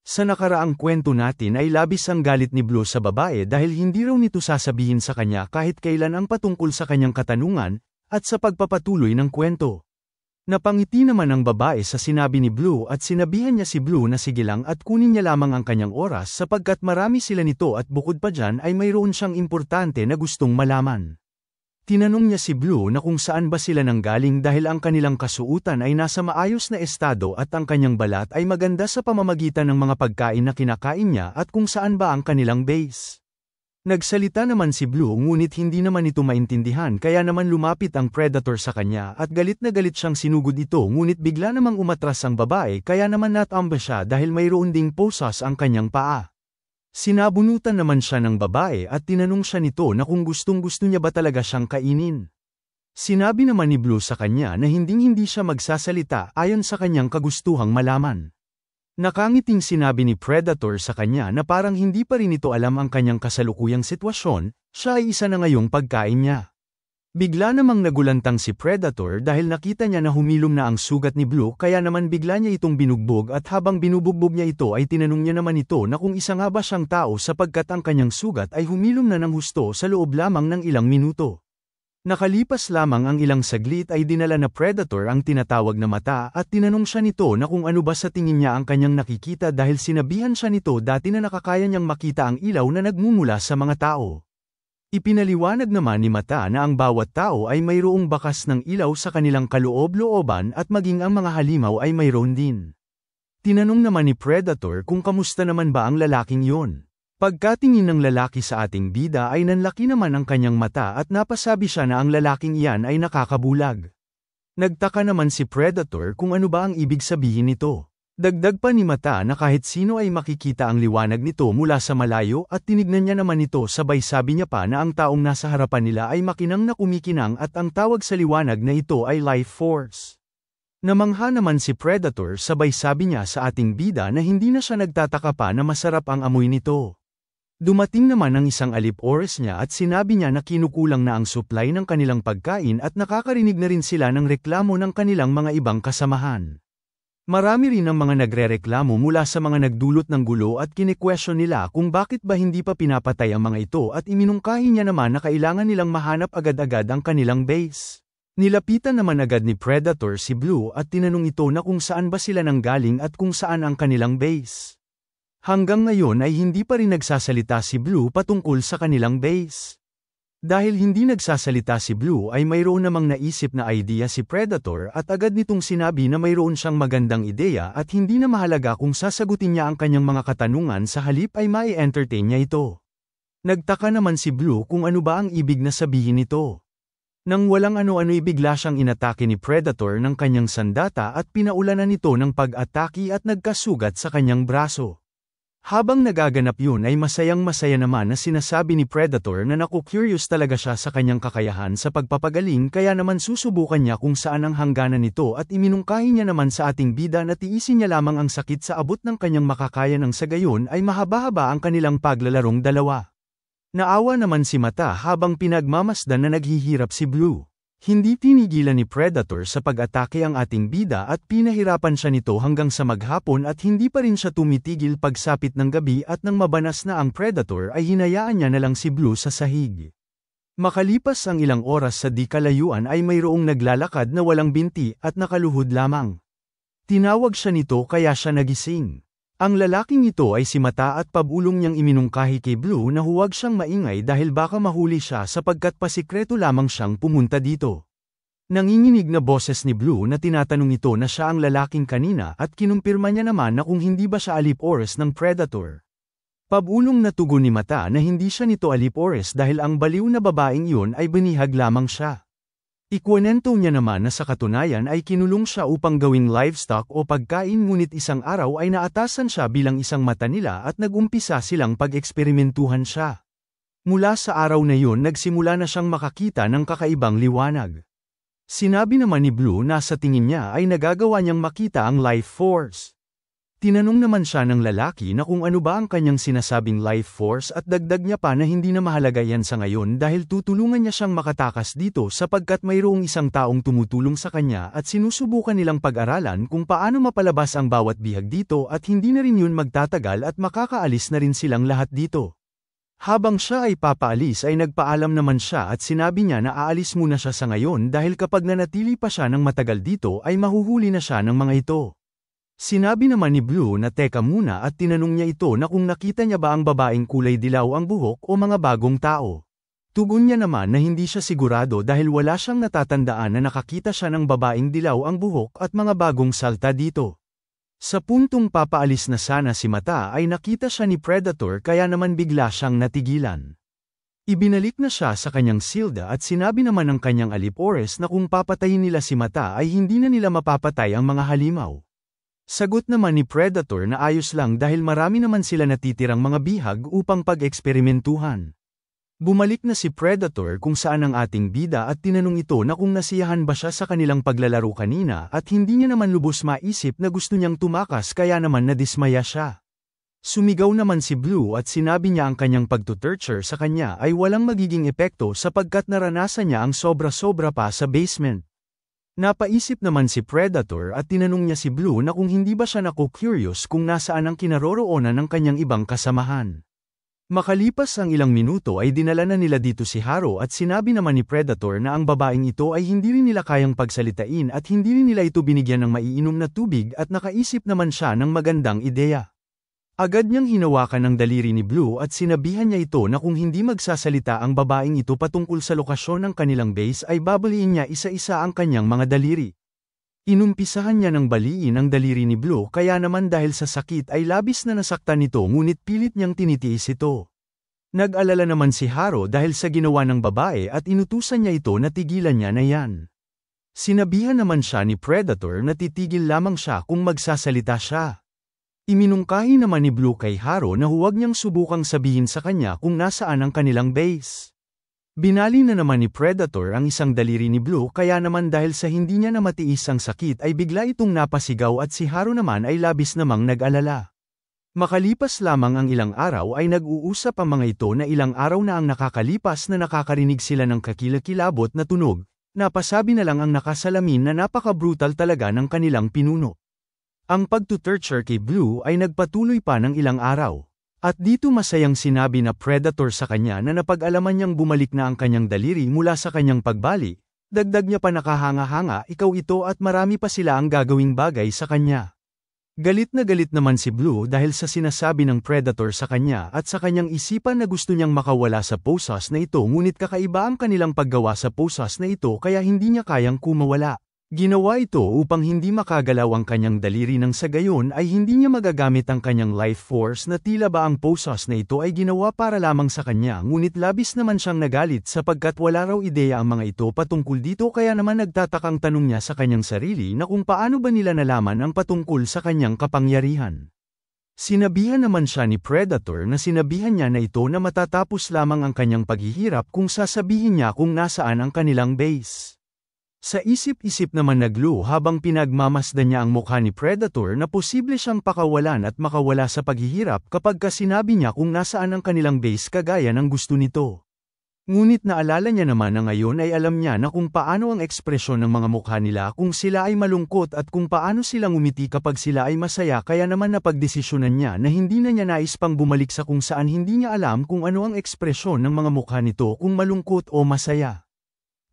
Sa nakaraang kwento natin ay labis ang galit ni Blue sa babae dahil hindi raw nito sasabihin sa kanya kahit kailan ang patungkol sa kanyang katanungan, at sa pagpapatuloy ng kwento. Napangiti naman ang babae sa sinabi ni Blue at sinabihan niya si Blue na sige lang at kunin niya lamang ang kanyang oras sapagkat marami sila nito at bukod pa dyan ay mayroon siyang importante na gustong malaman. Tinanong niya si Blue na kung saan ba sila nanggaling dahil ang kanilang kasuutan ay nasa maayos na estado at ang kanyang balat ay maganda sa pamamagitan ng mga pagkain na kinakain niya at kung saan ba ang kanilang base. Nagsalita naman si Blue ngunit hindi naman ito maintindihan kaya naman lumapit ang predator sa kanya at galit na galit siyang sinugod ito ngunit bigla namang umatras ang babae kaya naman natamba siya dahil mayroon ding posas ang kanyang paa. Sinabunutan naman siya ng babae at tinanong siya nito na kung gustong-gusto niya ba talaga siyang kainin. Sinabi naman ni Blue sa kanya na hinding-hindi siya magsasalita ayon sa kanyang kagustuhang malaman. Nakangiting sinabi ni Predator sa kanya na parang hindi pa rin ito alam ang kanyang kasalukuyang sitwasyon, siya ay isa na ngayong pagkain niya. Bigla namang nagulantang si Predator dahil nakita niya na humilom na ang sugat ni Blue kaya naman bigla niya itong binugbog at habang binubugbog niya ito ay tinanong niya naman ito na kung isa nga ba siyang tao sapagkat ang kanyang sugat ay humilom na ng husto sa loob lamang ng ilang minuto. Nakalipas lamang ang ilang saglit ay dinala na Predator ang tinatawag na mata at tinanong siya nito na kung ano ba sa tingin niya ang kanyang nakikita dahil sinabihan siya nito dati na nakakaya niyang makita ang ilaw na nagmumula sa mga tao. Ipinaliwanag naman ni Mata na ang bawat tao ay mayroong bakas ng ilaw sa kanilang kaloob-looban at maging ang mga halimaw ay mayroon din. Tinanong naman ni Predator kung kamusta naman ba ang lalaking yon. Pagkatingin ng lalaki sa ating bida ay nanlaki naman ang kanyang mata at napasabi siya na ang lalaking iyan ay nakakabulag. Nagtaka naman si Predator kung ano ba ang ibig sabihin nito. Dagdag pa ni Mata na kahit sino ay makikita ang liwanag nito mula sa malayo at tinignan niya naman ito sabay sabi niya pa na ang taong nasa harapan nila ay makinang na kumikinang at ang tawag sa liwanag na ito ay life force. Namangha naman si Predator sabay sabi niya sa ating bida na hindi na siya nagtataka pa na masarap ang amoy nito. Dumating naman ang isang alip-oras niya at sinabi niya na kinukulang na ang supply ng kanilang pagkain at nakakarinig na rin sila ng reklamo ng kanilang mga ibang kasamahan. Marami rin ang mga nagrereklamo mula sa mga nagdulot ng gulo at kine-question nila kung bakit ba hindi pa pinapatay ang mga ito at iminungkahi niya naman na kailangan nilang mahanap agad-agad ang kanilang base. Nilapitan naman agad ni Predator si Blue at tinanong ito na kung saan ba sila nanggaling at kung saan ang kanilang base. Hanggang ngayon ay hindi pa rin nagsasalita si Blue patungkol sa kanilang base. Dahil hindi nagsasalita si Blue ay mayroon namang naisip na idea si Predator at agad nitong sinabi na mayroon siyang magandang ideya at hindi na mahalaga kung sasagutin niya ang kanyang mga katanungan sa halip ay mai-entertain niya ito. Nagtaka naman si Blue kung ano ba ang ibig na sabihin nito. Nang walang ano-ano'y bigla siyang inatake ni Predator ng kanyang sandata at pinaulanan nito ng pag-atake at nagkasugat sa kanyang braso. Habang nagaganap yun ay masayang-masaya naman na sinasabi ni Predator na naku-curious talaga siya sa kanyang kakayahan sa pagpapagaling kaya naman susubukan niya kung saan ang hangganan nito at iminungkahi niya naman sa ating bida na tiisin niya lamang ang sakit sa abot ng kanyang makakaya ng sa gayon ay mahaba-haba ang kanilang paglalarong dalawa. Naawa naman si Mata habang pinagmamasdan na naghihirap si Blue. Hindi tinigilan ni Predator sa pag-atake ang ating bida at pinahirapan siya nito hanggang sa maghapon at hindi pa rin siya tumitigil pagsapit ng gabi at nang mabanas na ang Predator ay hinayaan niya na lang si Blue sa sahig. Makalipas ang ilang oras sa di kalayuan ay mayroong naglalakad na walang binti at nakaluhod lamang. Tinawag siya nito kaya siya nagising. Ang lalaking ito ay si Mata at pabulong niyang iminungkahi kay Blue na huwag siyang maingay dahil baka mahuli siya sapagkat pasikreto lamang siyang pumunta dito. Nanginginig na boses ni Blue na tinatanong ito na siya ang lalaking kanina at kinumpirma niya naman na kung hindi ba siya alip-oras ng Predator. Pabulong na tugon ni Mata na hindi siya nito alip-oras dahil ang baliw na babaeng iyon ay binihag lamang siya. Ikwento niya naman na sa katunayan ay kinulong siya upang gawing livestock o pagkain ngunit isang araw ay naatasan siya bilang isang mata nila at nagumpisa silang pag-eksperimentuhan siya. Mula sa araw na yun nagsimula na siyang makakita ng kakaibang liwanag. Sinabi naman ni Blue na sa tingin niya ay nagagawa niyang makita ang life force. Tinanong naman siya ng lalaki na kung ano ba ang kanyang sinasabing life force at dagdag niya pa na hindi na mahalaga yan sa ngayon dahil tutulungan niya siyang makatakas dito sapagkat mayroong isang taong tumutulong sa kanya at sinusubukan nilang pag-aralan kung paano mapalabas ang bawat bihag dito at hindi na rin yun magtatagal at makakaalis na rin silang lahat dito. Habang siya ay papaalis ay nagpaalam naman siya at sinabi niya na aalis muna siya sa ngayon dahil kapag nanatili pa siya ng matagal dito ay mahuhuli na siya ng mga ito. Sinabi naman ni Blue na teka muna at tinanong niya ito na kung nakita niya ba ang babaeng kulay dilaw ang buhok o mga bagong tao. Tugon niya naman na hindi siya sigurado dahil wala siyang natatandaan na nakakita siya ng babaeng dilaw ang buhok at mga bagong salta dito. Sa puntong papaalis na sana si Mata ay nakita siya ni Predator kaya naman bigla siyang natigilan. Ibinalik na siya sa kanyang silda at sinabi naman ng kanyang alipores na kung papatayin nila si Mata ay hindi na nila mapapatay ang mga halimaw. Sagot naman ni Predator na ayos lang dahil marami naman sila natitirang mga bihag upang pag-eksperimentuhan. Bumalik na si Predator kung saan ang ating bida at tinanong ito na kung nasiyahan ba siya sa kanilang paglalaro kanina at hindi niya naman lubos maisip na gusto niyang tumakas kaya naman nadismaya siya. Sumigaw naman si Blue at sinabi niya ang kanyang pagtutorture sa kanya ay walang magiging epekto sapagkat naranasan niya ang sobra-sobra pa sa basement. Napaisip naman si Predator at tinanong niya si Blue na kung hindi ba siya naku-curious kung nasaan ang kinaroroonan ng kanyang ibang kasamahan. Makalipas ang ilang minuto ay dinala na nila dito si Haro at sinabi naman ni Predator na ang babaeng ito ay hindi rin nila kayang pagsalitain at hindi rin nila ito binigyan ng maiinom na tubig at nakaisip naman siya ng magandang ideya. Agad niyang hinawakan ang daliri ni Blue at sinabihan niya ito na kung hindi magsasalita ang babaeng ito patungkol sa lokasyon ng kanilang base ay babaliin niya isa-isa ang kanyang mga daliri. Inumpisahan niya ng baliin ang daliri ni Blue kaya naman dahil sa sakit ay labis na nasaktan nito ngunit pilit niyang tinitiis ito. Nag-alala naman si Haro dahil sa ginawa ng babae at inutusan niya ito na tigilan niya na yan. Sinabihan naman siya ni Predator na titigil lamang siya kung magsasalita siya. Iminungkahi naman ni Blue kay Haro na huwag niyang subukang sabihin sa kanya kung nasaan ang kanilang base. Binali na naman ni Predator ang isang daliri ni Blue kaya naman dahil sa hindi niya na matiis ang sakit ay bigla itong napasigaw at si Haro naman ay labis namang nag-alala. Makalipas lamang ang ilang araw ay nag-uusap ang mga ito na ilang araw na ang nakakalipas na nakakarinig sila ng kakilakilabot na tunog, napasabi na lang ang nakasalamin na napaka-brutal talaga ng kanilang pinuno. Ang pagtutorture kay Blue ay nagpatuloy pa ng ilang araw. At dito masayang sinabi na Predator sa kanya na napag-alaman niyang bumalik na ang kanyang daliri mula sa kanyang pagbali, dagdag niya pa nakahanga-hanga ikaw ito at marami pa sila ang gagawing bagay sa kanya. Galit na galit naman si Blue dahil sa sinasabi ng Predator sa kanya at sa kanyang isipan na gusto niyang makawala sa posas na ito ngunit kakaiba ang kanilang paggawa sa posas na ito kaya hindi niya kayang kumawala. Ginawa ito upang hindi makagalaw ang kanyang daliri nang sa gayon ay hindi niya magagamit ang kanyang life force na tila ba ang posas na ito ay ginawa para lamang sa kanya ngunit labis naman siyang nagalit sapagkat wala raw ideya ang mga ito patungkol dito kaya naman nagtatakang tanong niya sa kanyang sarili na kung paano ba nila nalaman ang patungkol sa kanyang kapangyarihan. Sinabihan naman siya ni Predator na sinabihan niya na ito na matatapos lamang ang kanyang paghihirap kung sasabihin niya kung nasaan ang kanilang base. Sa isip-isip naman nagluho habang pinagmamasdan niya ang mukha ni Predator na posible siyang pakawalan at makawala sa paghihirap kapag sinabi niya kung nasaan ang kanilang base kagaya ng gusto nito. Ngunit naalala niya naman na ngayon ay alam niya na kung paano ang ekspresyon ng mga mukha nila kung sila ay malungkot at kung paano silang umiti kapag sila ay masaya kaya naman napagdesisyonan niya na hindi na niya nais pang bumalik sa kung saan hindi niya alam kung ano ang ekspresyon ng mga mukha nito kung malungkot o masaya.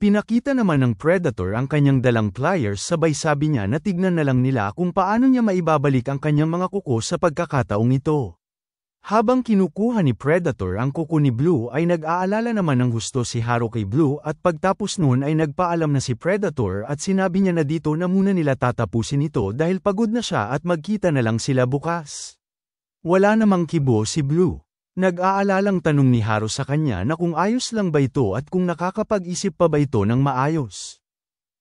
Pinakita naman ng Predator ang kanyang dalang pliers sabay sabi niya na tignan na lang nila kung paano niya maibabalik ang kanyang mga kuko sa pagkakataong ito. Habang kinukuha ni Predator ang kuko ni Blue ay nag-aalala naman ng gusto si Haro kay Blue at pagtapos noon ay nagpaalam na si Predator at sinabi niya na dito na muna nila tatapusin ito dahil pagod na siya at magkita na lang sila bukas. Wala namang kibo si Blue. Nag-aalalang tanong ni Haro sa kanya na kung ayos lang ba ito at kung nakakapag-isip pa ba ito ng maayos.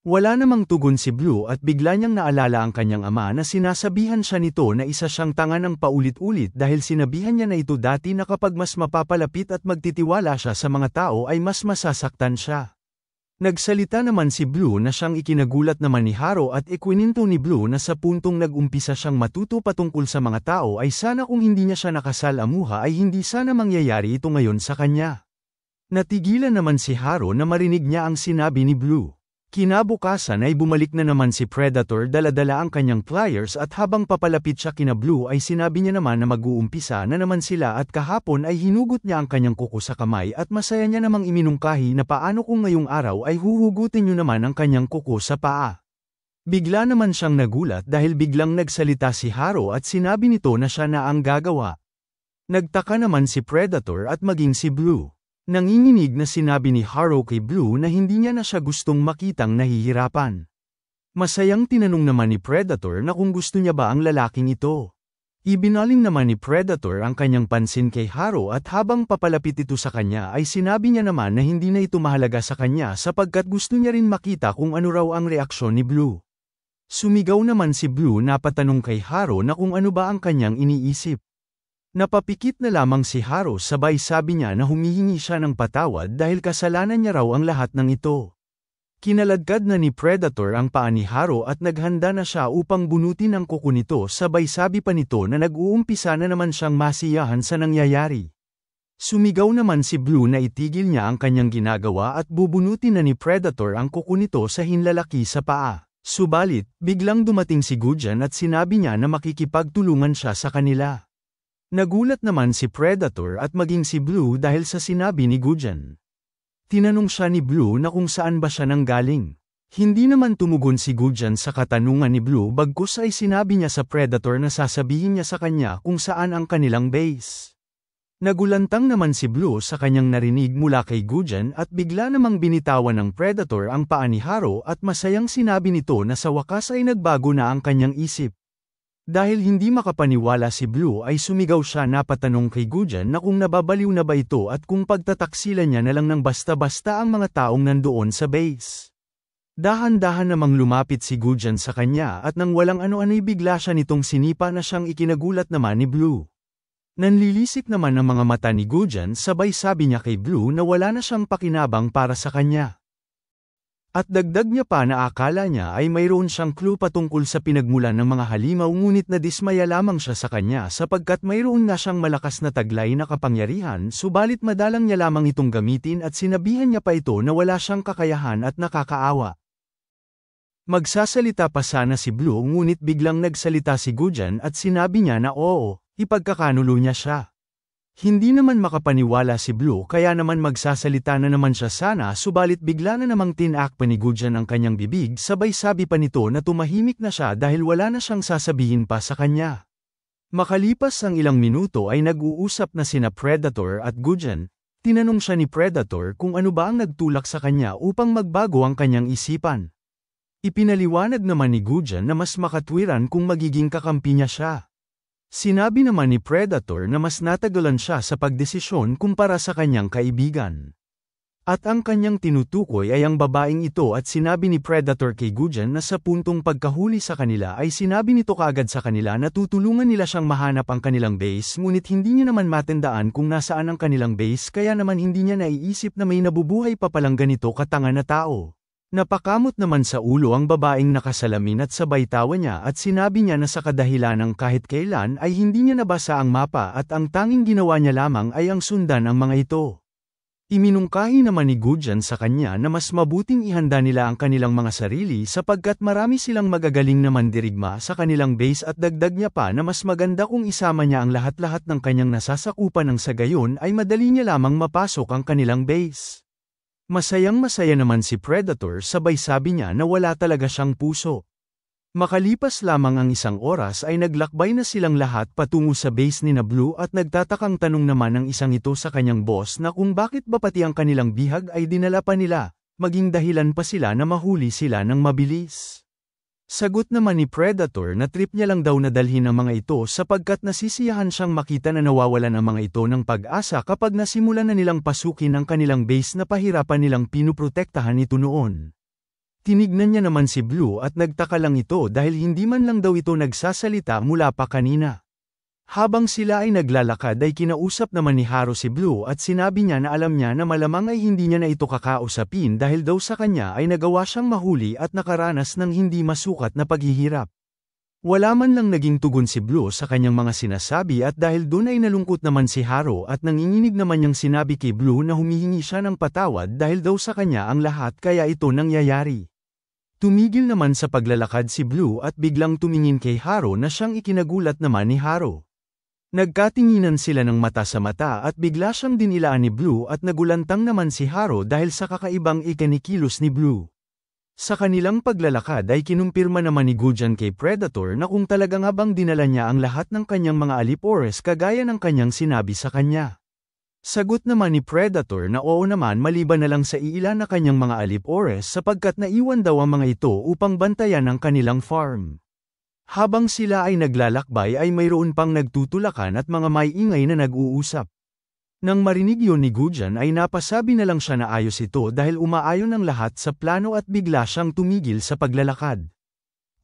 Wala namang tugon si Blue at bigla niyang naalala ang kanyang ama na sinasabihan siya nito na isa siyang tanga ng paulit-ulit dahil sinabihan niya na ito dati na kapag mas mapapalapit at magtitiwala siya sa mga tao ay mas masasaktan siya. Nagsalita naman si Blue na siyang ikinagulat naman ni Haro at ikwininto ni Blue na sa puntong nag-umpisa siyang matuto patungkol sa mga tao ay sana kung hindi niya siya nakasalamuha ay hindi sana mangyayari ito ngayon sa kanya. Natigilan naman si Haro na marinig niya ang sinabi ni Blue. Kinabukasan ay bumalik na naman si Predator dala-dala ang kanyang pliers at habang papalapit siya kina Blue ay sinabi niya naman na mag-uumpisa na naman sila at kahapon ay hinugot niya ang kanyang kuko sa kamay at masaya niya namang iminungkahi na paano kung ngayong araw ay huhugutin niyo naman ang kanyang kuko sa paa. Bigla naman siyang nagulat dahil biglang nagsalita si Haro at sinabi nito na siya na ang gagawa. Nagtaka naman si Predator at maging si Blue. Nanginginig na sinabi ni Haro kay Blue na hindi niya na siya gustong makitang nahihirapan. Masayang tinanong naman ni Predator na kung gusto niya ba ang lalaking ito. Ibinaling naman ni Predator ang kanyang pansin kay Haro at habang papalapit ito sa kanya ay sinabi niya naman na hindi na ito mahalaga sa kanya sapagkat gusto niya rin makita kung ano raw ang reaksyon ni Blue. Sumigaw naman si Blue na patanong kay Haro na kung ano ba ang kanyang iniisip. Napapikit na lamang si Haro sabay sabi niya na humihingi siya ng patawad dahil kasalanan niya raw ang lahat ng ito. Kinaladkad na ni Predator ang paa ni Haro at naghanda na siya upang bunutin ang kuko nito sabay sabi pa nito na nag-uumpisa na naman siyang masiyahan sa nangyayari. Sumigaw naman si Blue na itigil niya ang kanyang ginagawa at bubunutin na ni Predator ang kuko nito sa hinlalaki sa paa. Subalit, biglang dumating si Gujan at sinabi niya na makikipagtulungan siya sa kanila. Nagulat naman si Predator at maging si Blue dahil sa sinabi ni Gujan. Tinanong siya ni Blue na kung saan ba siya nanggaling. Hindi naman tumugon si Gujan sa katanungan ni Blue bagkus ay sinabi niya sa Predator na sasabihin niya sa kanya kung saan ang kanilang base. Nagulantang naman si Blue sa kanyang narinig mula kay Gujan at bigla namang binitawan ng Predator ang paa ni Haro at masayang sinabi nito na sa wakas ay nagbago na ang kanyang isip. Dahil hindi makapaniwala si Blue ay sumigaw siya na patanong kay Gujan na kung nababaliw na ba ito at kung pagtataksilan niya na lang ng basta-basta ang mga taong nandoon sa base. Dahan-dahan namang lumapit si Gujan sa kanya at nang walang ano-ano'y bigla siya nitong sinipa na siyang ikinagulat naman ni Blue. Nanlilisik naman ang mga mata ni Gujan sabay sabi niya kay Blue na wala na siyang pakinabang para sa kanya. At dagdag niya pa na akala niya ay mayroon siyang clue patungkol sa pinagmulan ng mga halimaw ngunit nadismaya lamang siya sa kanya sapagkat mayroon nga siyang malakas na taglay na kapangyarihan subalit madalang niya lamang itong gamitin at sinabihan niya pa ito na wala siyang kakayahan at nakakaawa. Magsasalita pa sana si Blue ngunit biglang nagsalita si Gujan at sinabi niya na oo, ipagkakanulo niya siya. Hindi naman makapaniwala si Blue kaya naman magsasalita na naman siya sana subalit bigla na namang tinak pa ni Gujan ang kanyang bibig sabay sabi pa nito na tumahimik na siya dahil wala na siyang sasabihin pa sa kanya. Makalipas ang ilang minuto ay nag-uusap na sina Predator at Gujan, tinanong siya ni Predator kung ano ba ang nagtulak sa kanya upang magbago ang kanyang isipan. Ipinaliwanag naman ni Gujan na mas makatwiran kung magiging kakampi niya siya. Sinabi naman ni Predator na mas natagalan siya sa pagdesisyon kumpara sa kanyang kaibigan. At ang kanyang tinutukoy ay ang babaeng ito at sinabi ni Predator kay Gujan na sa puntong pagkahuli sa kanila ay sinabi nito kaagad sa kanila na tutulungan nila siyang mahanap ang kanilang base ngunit hindi niya naman matandaan kung nasaan ang kanilang base kaya naman hindi niya naiisip na may nabubuhay pa palang ganito katanga na tao. Napakamot naman sa ulo ang babaeng nakasalamin at sabay tawa niya at sinabi niya na sa kadahilanang kahit kailan ay hindi niya nabasa ang mapa at ang tanging ginawa niya lamang ay ang sundan ang mga ito. Iminungkahi naman ni Gujan sa kanya na mas mabuting ihanda nila ang kanilang mga sarili sapagkat marami silang magagaling na mandirigma sa kanilang base at dagdag niya pa na mas maganda kung isama niya ang lahat-lahat ng kanyang nasasakupan ng sa gayon ay madali niya lamang mapasok ang kanilang base. Masayang-masaya naman si Predator sabay sabi niya na wala talaga siyang puso. Makalipas lamang ang isang oras ay naglakbay na silang lahat patungo sa base ni na Blue at nagtatakang tanong naman ng isang ito sa kanyang boss na kung bakit ba pati ang kanilang bihag ay dinala pa nila, maging dahilan pa sila na mahuli sila ng mabilis. Sagot naman ni Predator na trip niya lang daw na dalhin ang mga ito sapagkat nasisiyahan siyang makita na nawawalan ang mga ito ng pag-asa kapag nasimulan na nilang pasukin ang kanilang base na pahirapan nilang pinuprotektahan ito noon. Tinignan niya naman si Blue at nagtaka lang ito dahil hindi man lang daw ito nagsasalita mula pa kanina. Habang sila ay naglalakad ay kinausap naman ni Haro si Blue at sinabi niya na alam niya na malamang ay hindi niya na ito kakausapin dahil daw sa kanya ay nagawa siyang mahuli at nakaranas ng hindi masukat na paghihirap. Wala man lang naging tugon si Blue sa kanyang mga sinasabi at dahil doon ay nalungkot naman si Haro at nanginginig naman niyang sinabi kay Blue na humihingi siya ng patawad dahil daw sa kanya ang lahat kaya ito nangyayari. Tumigil naman sa paglalakad si Blue at biglang tumingin kay Haro na siyang ikinagulat naman ni Haro. Nagkatinginan sila ng mata sa mata at bigla siyang dinilaan ni Blue at nagulantang naman si Haro dahil sa kakaibang ikinikilos ni Blue. Sa kanilang paglalakad ay kinumpirma naman ni Gujan kay Predator na kung talaga nga bang dinala niya ang lahat ng kanyang mga alipores kagaya ng kanyang sinabi sa kanya. Sagot naman ni Predator na oo naman maliban na lang sa iilan na kanyang mga alipores sapagkat naiwan daw ang mga ito upang bantayan ang kanilang farm. Habang sila ay naglalakbay ay mayroon pang nagtutulakan at mga maiingay na nag-uusap. Nang marinig yun ni Gujan ay napasabi na lang siya na ayos ito dahil umaayon ang lahat sa plano at bigla siyang tumigil sa paglalakad.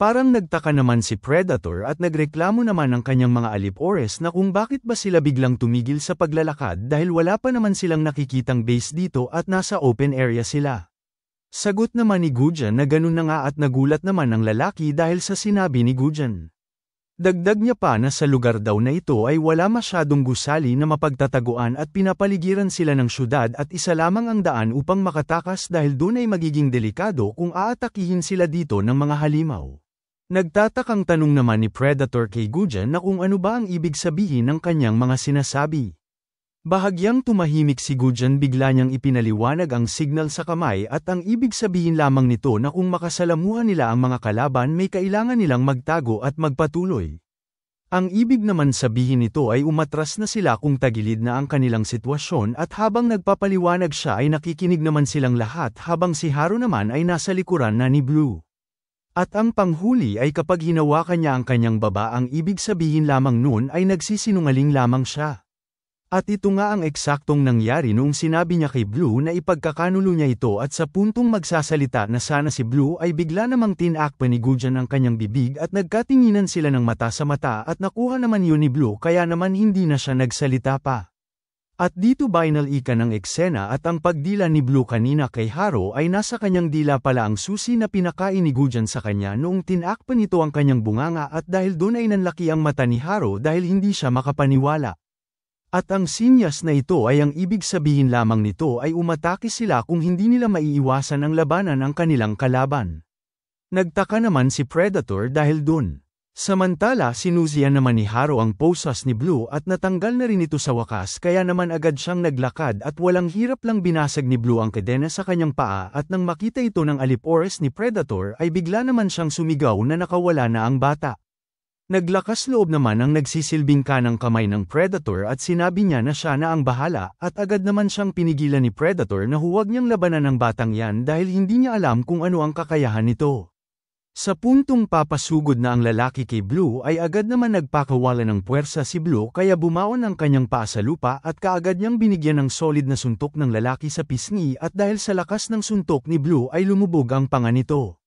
Parang nagtaka naman si Predator at nagreklamo naman ang kanyang mga alipores na kung bakit ba sila biglang tumigil sa paglalakad dahil wala pa naman silang nakikitang base dito at nasa open area sila. Sagot naman ni Gujan na ganun na nga at nagulat naman ang lalaki dahil sa sinabi ni Gujan. Dagdag niya pa na sa lugar daw na ito ay wala masyadong gusali na mapagtataguan at pinapaligiran sila ng syudad at isa lamang ang daan upang makatakas dahil doon ay magiging delikado kung aatakihin sila dito ng mga halimaw. Nagtatakang tanong naman ni Predator kay Gujan na kung ano ba ang ibig sabihin ng kanyang mga sinasabi. Bahagyang tumahimik si Gujan bigla niyang ipinaliwanag ang signal sa kamay at ang ibig sabihin lamang nito na kung makasalamuhan nila ang mga kalaban may kailangan nilang magtago at magpatuloy. Ang ibig naman sabihin nito ay umatras na sila kung tagilid na ang kanilang sitwasyon at habang nagpapaliwanag siya ay nakikinig naman silang lahat habang si Haro naman ay nasa likuran na ni Blue. At ang panghuli ay kapag hinawakan niya ang kanyang baba ang ibig sabihin lamang nun ay nagsisinungaling lamang siya. At ito nga ang eksaktong nangyari noong sinabi niya kay Blue na ipagkakanulo niya ito at sa puntong magsasalita na sana si Blue ay bigla namang tinakpan ni Gujan ang kanyang bibig at nagkatinginan sila ng mata sa mata at nakuha naman yun ni Blue kaya naman hindi na siya nagsalita pa. At dito binalikan ang eksena at ang pagdila ni Blue kanina kay Haro ay nasa kanyang dila pala ang susi na pinakain ni Gujan sa kanya noong tinakpan nito ang kanyang bunganga at dahil doon ay nanlaki ang mata ni Haro dahil hindi siya makapaniwala. At ang sinyas na ito ay ang ibig sabihin lamang nito ay umatake sila kung hindi nila maiiwasan ang labanan ng kanilang kalaban. Nagtaka naman si Predator dahil dun. Samantala sinusiyan naman ni Haro ang posas ni Blue at natanggal na rin ito sa wakas kaya naman agad siyang naglakad at walang hirap lang binasag ni Blue ang kadena sa kanyang paa at nang makita ito ng alipores ni Predator ay bigla naman siyang sumigaw na nakawala na ang bata. Naglakas loob naman ang nagsisilbing kanang kamay ng Predator at sinabi niya na siya na ang bahala at agad naman siyang pinigilan ni Predator na huwag niyang labanan ang batang yan dahil hindi niya alam kung ano ang kakayahan nito. Sa puntong papasugod na ang lalaki kay Blue ay agad naman nagpakawala ng puwersa si Blue kaya bumaon ang kanyang paa sa lupa at kaagad niyang binigyan ng solid na suntok ng lalaki sa pisngi at dahil sa lakas ng suntok ni Blue ay lumubog ang panga nito.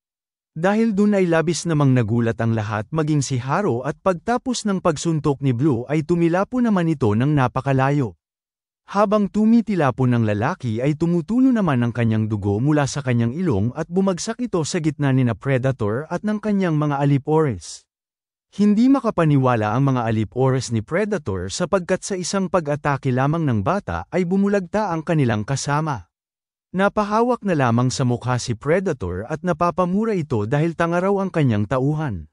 Dahil dun ay labis namang nagulat ang lahat maging si Haro at pagtapos ng pagsuntok ni Blue ay tumilapo naman ito ng napakalayo. Habang tumitilapon ng lalaki ay tumutulo naman ang kanyang dugo mula sa kanyang ilong at bumagsak ito sa gitna ni na Predator at ng kanyang mga alipores. Hindi makapaniwala ang mga alipores ni Predator sapagkat sa isang pag-atake lamang ng bata ay bumulagta ang kanilang kasama. Napahawak na lamang sa mukha si Predator at napapamura ito dahil tanga raw ang kanyang tauhan.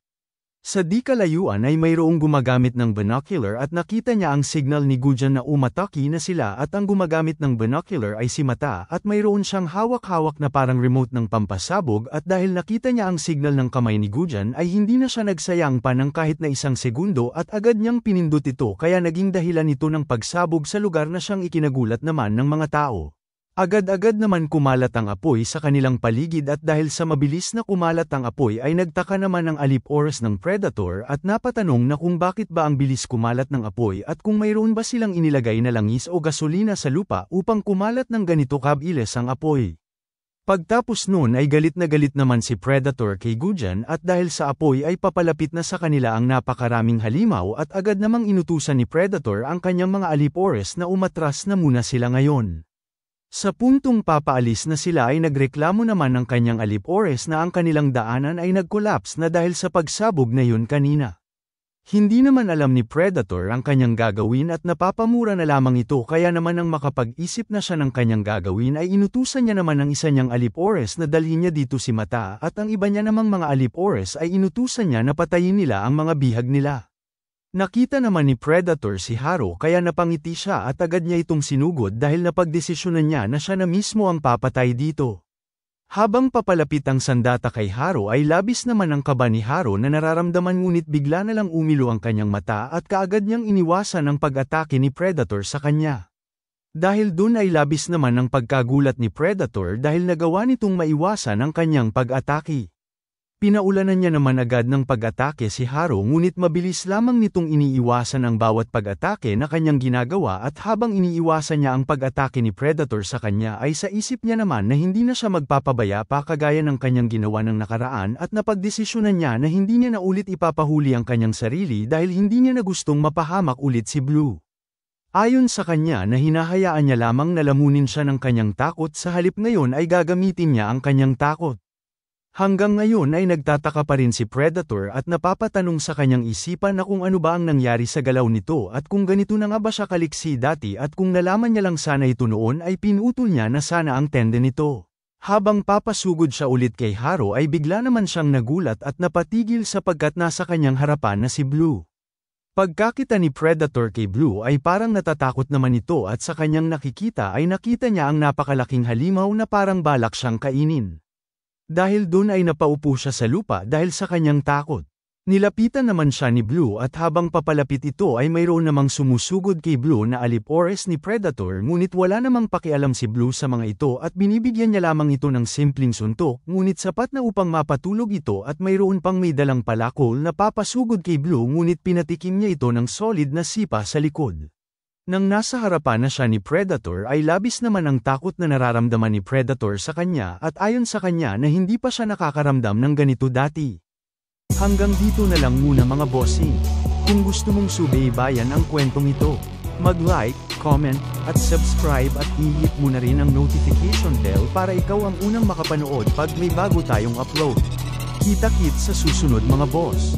Sa di kalayuan ay mayroong gumagamit ng binocular at nakita niya ang signal ni Gujan na umatake na sila at ang gumagamit ng binocular ay si Mata at mayroon siyang hawak-hawak na parang remote ng pampasabog at dahil nakita niya ang signal ng kamay ni Gujan ay hindi na siya nagsayang pa ng kahit na isang segundo at agad niyang pinindot ito kaya naging dahilan ito ng pagsabog sa lugar na siyang ikinagulat naman ng mga tao. Agad-agad naman kumalat ang apoy sa kanilang paligid at dahil sa mabilis na kumalat ang apoy ay nagtaka naman ang alipores ng Predator at napatanong na kung bakit ba ang bilis kumalat ng apoy at kung mayroon ba silang inilagay na langis o gasolina sa lupa upang kumalat ng ganito kabilis ang apoy. Pagtapos nun ay galit na galit naman si Predator kay Gujan at dahil sa apoy ay papalapit na sa kanila ang napakaraming halimaw at agad namang inutusan ni Predator ang kanyang mga alipores na umatras na muna sila ngayon. Sa puntong papaalis na sila ay nagreklamo naman ng kanyang alipores na ang kanilang daanan ay nag-collapse na dahil sa pagsabog na yun kanina. Hindi naman alam ni Predator ang kanyang gagawin at napapamura na lamang ito kaya naman nang makapag-isip na siya ng kanyang gagawin ay inutusan niya naman ang isa niyang alipores na dalhin niya dito si Mata at ang iba niya namang mga alipores ay inutusan niya na patayin nila ang mga bihag nila. Nakita naman ni Predator si Haro kaya napangiti siya at agad niya itong sinugod dahil napagdesisyonan niya na siya na mismo ang papatay dito. Habang papalapit ang sandata kay Haro ay labis naman ang kaba ni Haro na nararamdaman ngunit bigla na lang umilo ang kanyang mata at kaagad niyang iniwasan ang pag-atake ni Predator sa kanya. Dahil dun ay labis naman ang pagkagulat ni Predator dahil nagawa nitong maiwasan ang kanyang pag-atake. Pinaulanan niya naman agad ng pag-atake si Haro ngunit mabilis lamang nitong iniiwasan ang bawat pag-atake na kanyang ginagawa at habang iniiwasan niya ang pag-atake ni Predator sa kanya ay sa isip niya naman na hindi na siya magpapabaya pa kagaya ng kanyang ginawa ng nakaraan at napagdesisyonan niya na hindi niya na ulit ipapahuli ang kanyang sarili dahil hindi niya na gustong mapahamak ulit si Blue. Ayon sa kanya na hinahayaan niya lamang na lamunin siya ng kanyang takot sa halip ngayon ay gagamitin niya ang kanyang takot. Hanggang ngayon ay nagtataka pa rin si Predator at napapatanong sa kanyang isipan na kung ano ba ang nangyari sa galaw nito at kung ganito na nga ba siya kaliksi dati at kung nalaman niya lang sana ito noon ay pinutol niya na sana ang tendon nito. Habang papasugod siya ulit kay Haro ay bigla naman siyang nagulat at napatigil sapagkat nasa kanyang harapan na si Blue. Pagkakita ni Predator kay Blue ay parang natatakot naman ito at sa kanyang nakikita ay nakita niya ang napakalaking halimaw na parang balak siyang kainin. Dahil doon ay napaupo siya sa lupa dahil sa kanyang takot. Nilapitan naman siya ni Blue at habang papalapit ito ay mayroon namang sumusugod kay Blue na alipores ni Predator ngunit wala namang pakialam si Blue sa mga ito at binibigyan niya lamang ito ng simpleng suntok ngunit sapat na upang mapatulog ito at mayroon pang may dalang palakol na papasugod kay Blue ngunit pinatikim niya ito ng solid na sipa sa likod. Nang nasa harapan na siya ni Predator ay labis naman ang takot na nararamdaman ni Predator sa kanya at ayon sa kanya na hindi pa siya nakakaramdam ng ganito dati. Hanggang dito na lang muna mga bossing. Kung gusto mong subaybayan ang kwentong ito, mag-like, comment, at subscribe at i-hit mo na rin ang notification bell para ikaw ang unang makapanood pag may bago tayong upload. Kita-kits sa susunod mga boss.